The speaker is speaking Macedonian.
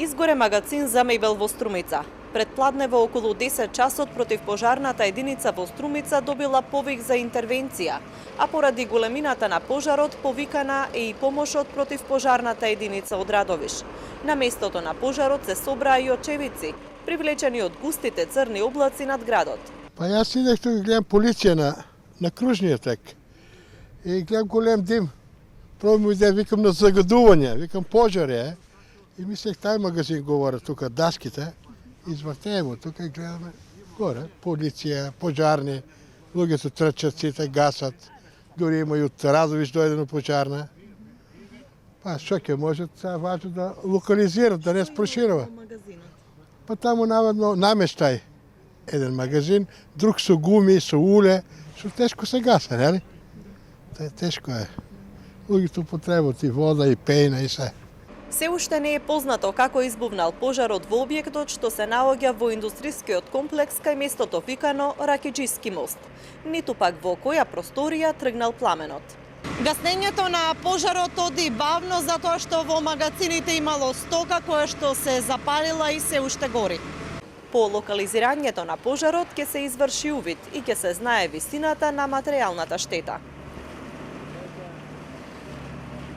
Изгоре магазин за мебел во Струмица. Предпладне во околу 10 часот противпожарната единица во Струмица добила повик за интервенција, а поради големината на пожарот повикана е и помошот противпожарната единица од Радовиш. На местото на пожарот се собраа и очевици, привлечени од густите црни облаци над градот. Па јас идех тука, гледам полиција на кружниот трак и гледам голем дим. Пробам да викам на загадување, викам пожар е. И мислех тај магазин говорат тука даските, извртеемо тука и гледаме горе, полиција, пожарни, луѓето трчат, сите гасат, дури има и од Радовиш дојдено пожарна. Па што ќе можат, сега важно да локализират, да не спроширува. Па таму наведно намештај еден магазин, друг со гуми, со уле, што тешко се гасе, нели? Тешко е. Луѓето потребат и вода, и пејна, и се. Се уште не е познато како избувнал пожарот во објектот што се наоѓа во индустрискиот комплекс кај местото викано Ракиџиски мост, ниту пак во која просторија тргнал пламенот. Гаснењето на пожарот оди бавно затоа што во магазините имало стока која што се запалила и се уште гори. По локализирањето на пожарот ќе се изврши увид и ќе се знае висината на материјалната штета.